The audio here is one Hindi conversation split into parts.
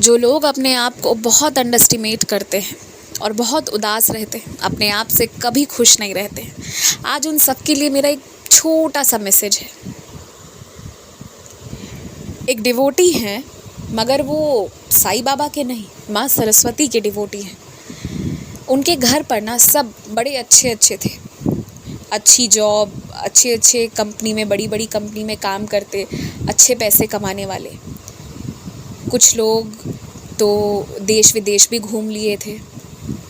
जो लोग अपने आप को बहुत अंडरएस्टिमेट करते हैं और बहुत उदास रहते हैं, अपने आप से कभी खुश नहीं रहते हैं, आज उन सब के लिए मेरा एक छोटा सा मैसेज है। एक डिवोटी हैं, मगर वो साईं बाबा के नहीं, माँ सरस्वती के डिवोटी हैं। उनके घर पर ना सब बड़े अच्छे अच्छे थे, अच्छी जॉब, अच्छे अच्छे कंपनी में, बड़ी बड़ी कंपनी में काम करते, अच्छे पैसे कमाने वाले। कुछ लोग तो देश विदेश भी घूम लिए थे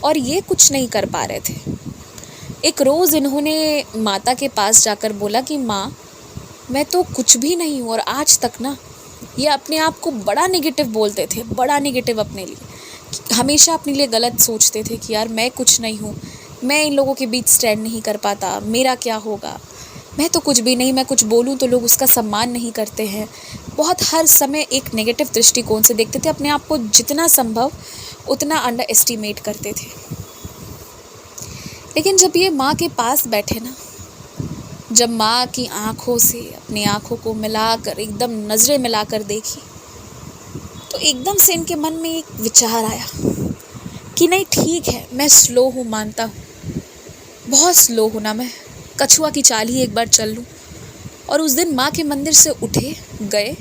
और ये कुछ नहीं कर पा रहे थे। एक रोज़ इन्होंने माता के पास जाकर बोला कि माँ, मैं तो कुछ भी नहीं हूँ। और आज तक ना ये अपने आप को बड़ा नेगेटिव बोलते थे, बड़ा नेगेटिव अपने लिए, हमेशा अपने लिए गलत सोचते थे कि यार मैं कुछ नहीं हूँ, मैं इन लोगों के बीच स्टैंड नहीं कर पाता, मेरा क्या होगा, मैं तो कुछ भी नहीं, मैं कुछ बोलूँ तो लोग उसका सम्मान नहीं करते हैं। बहुत हर समय एक नेगेटिव दृष्टिकोण से देखते थे, अपने आप को जितना संभव उतना अंडर एस्टिमेट करते थे। लेकिन जब ये माँ के पास बैठे ना, जब माँ की आँखों से अपनी आँखों को मिलाकर, एकदम नज़रें मिलाकर देखी, तो एकदम से इनके मन में एक विचार आया कि नहीं ठीक है, मैं स्लो हूँ, मानता हूँ, बहुत स्लो हूँ ना, मैं कछुआ की चाल ही एक बार चल लूँ। और उस दिन माँ के मंदिर से उठे, गए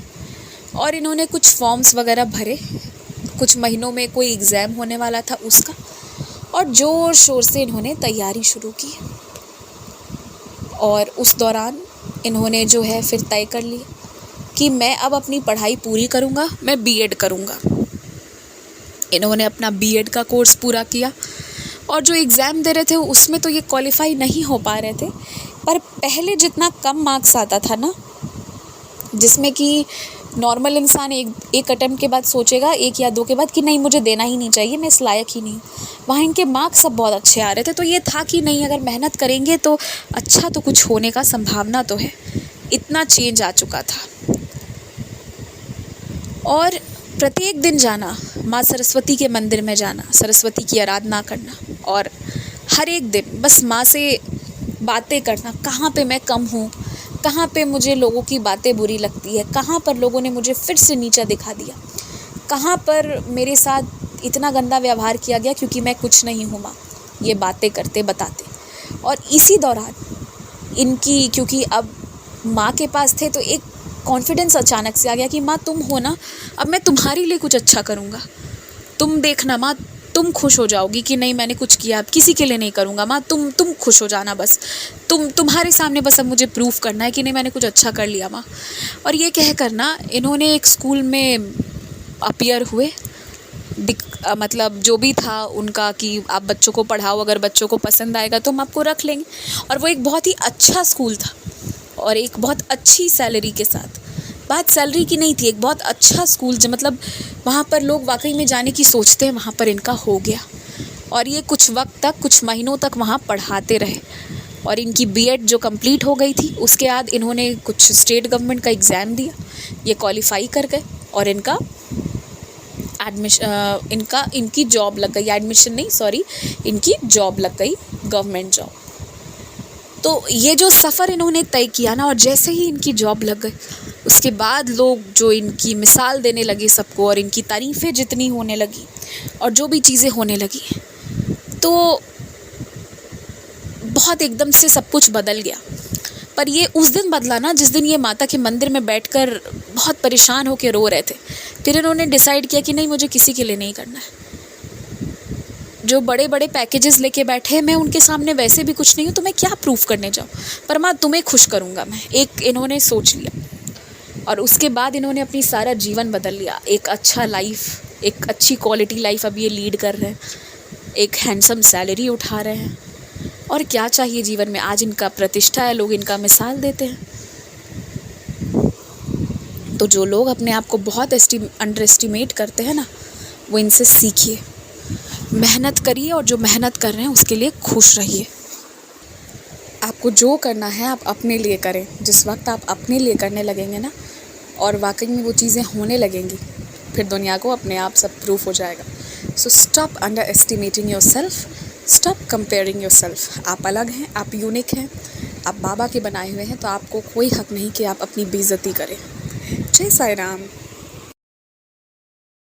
और इन्होंने कुछ फॉर्म्स वगैरह भरे। कुछ महीनों में कोई एग्ज़ाम होने वाला था उसका, और ज़ोर शोर से इन्होंने तैयारी शुरू की। और उस दौरान इन्होंने जो है फिर तय कर लिया कि मैं अब अपनी पढ़ाई पूरी करूँगा, मैं बीएड करूँगा। इन्होंने अपना बीएड का कोर्स पूरा किया और जो एग्ज़ाम दे रहे थे उसमें तो ये क्वालिफ़ाई नहीं हो पा रहे थे, पर पहले जितना कम मार्क्स आता था ना, जिसमें कि नॉर्मल इंसान एक अटेम्प्ट के बाद सोचेगा, एक या दो के बाद, कि नहीं मुझे देना ही नहीं चाहिए, मैं इस लायक ही नहीं, वहाँ इनके मार्क्स सब बहुत अच्छे आ रहे थे। तो ये था कि नहीं, अगर मेहनत करेंगे तो अच्छा तो कुछ होने का संभावना तो है। इतना चेंज आ चुका था। और प्रत्येक दिन जाना, माँ सरस्वती के मंदिर में जाना, सरस्वती की आराधना करना, और हर एक दिन बस माँ से बातें करना, कहाँ पे मैं कम हूँ, कहाँ पे मुझे लोगों की बातें बुरी लगती है, कहाँ पर लोगों ने मुझे फिर से नीचा दिखा दिया, कहाँ पर मेरे साथ इतना गंदा व्यवहार किया गया क्योंकि मैं कुछ नहीं हूँ माँ। ये बातें करते बताते, और इसी दौरान इनकी, क्योंकि अब माँ के पास थे तो एक कॉन्फिडेंस अचानक से आ गया कि माँ तुम हो ना, अब मैं तुम्हारे लिए कुछ अच्छा करूँगा, तुम देखना माँ, तुम खुश हो जाओगी कि नहीं मैंने कुछ किया, अब किसी के लिए नहीं करूँगा माँ, तुम खुश हो जाना, बस तुम्हारे सामने बस अब मुझे प्रूफ करना है कि नहीं मैंने कुछ अच्छा कर लिया माँ। और ये कह कर ना इन्होंने एक स्कूल में अपीयर हुए, मतलब जो भी था उनका कि आप बच्चों को पढ़ाओ, अगर बच्चों को पसंद आएगा तो हम आपको रख लेंगे। और वो एक बहुत ही अच्छा स्कूल था और एक बहुत अच्छी सैलरी के साथ। बात सैलरी की नहीं थी, एक बहुत अच्छा स्कूल, जो मतलब वहाँ पर लोग वाकई में जाने की सोचते हैं, वहाँ पर इनका हो गया। और ये कुछ वक्त तक, कुछ महीनों तक वहाँ पढ़ाते रहे। और इनकी बीएड जो कंप्लीट हो गई थी, उसके बाद इन्होंने कुछ स्टेट गवर्नमेंट का एग्ज़ाम दिया, ये क्वालिफ़ाई कर गए और इनकी जॉब लग गई, एडमिशन नहीं सॉरी, इनकी जॉब लग गई, गवर्नमेंट जॉब। तो ये जो सफ़र इन्होंने तय किया ना, और जैसे ही इनकी जॉब लग गई, उसके बाद लोग जो इनकी मिसाल देने लगे सबको, और इनकी तारीफ़ें जितनी होने लगी और जो भी चीज़ें होने लगी, तो बहुत एकदम से सब कुछ बदल गया। पर ये उस दिन बदला ना जिस दिन ये माता के मंदिर में बैठकर बहुत परेशान होकर रो रहे थे। फिर इन्होंने डिसाइड किया कि नहीं, मुझे किसी के लिए नहीं करना है। जो बड़े बड़े पैकेजेस लेके बैठे हैं, मैं उनके सामने वैसे भी कुछ नहीं हूँ, तो मैं क्या प्रूफ करने जाऊँ, पर माँ तुम्हें खुश करूँगा मैं, एक इन्होंने सोच लिया। और उसके बाद इन्होंने अपनी सारा जीवन बदल लिया। एक अच्छा लाइफ, एक अच्छी क्वालिटी लाइफ अब ये लीड कर रहे हैं, एक हैंडसम सैलरी उठा रहे हैं, और क्या चाहिए जीवन में। आज इनका प्रतिष्ठा है, लोग इनका मिसाल देते हैं। तो जो लोग अपने आप को बहुत अंडर एस्टिमेट करते हैं ना, वो इनसे सीखिए, मेहनत करिए, और जो मेहनत कर रहे हैं उसके लिए खुश रहिए। आपको जो करना है आप अपने लिए करें। जिस वक्त आप अपने लिए करने लगेंगे ना, और वाकई में वो चीज़ें होने लगेंगी, फिर दुनिया को अपने आप सब प्रूफ हो जाएगा। So stop under estimating your self, stop comparing your self. आप अलग हैं, आप यूनिक हैं, आप बाबा के बनाए हुए हैं, तो आपको कोई हक नहीं कि आप अपनी बेइज्जती करें। जय साईं राम।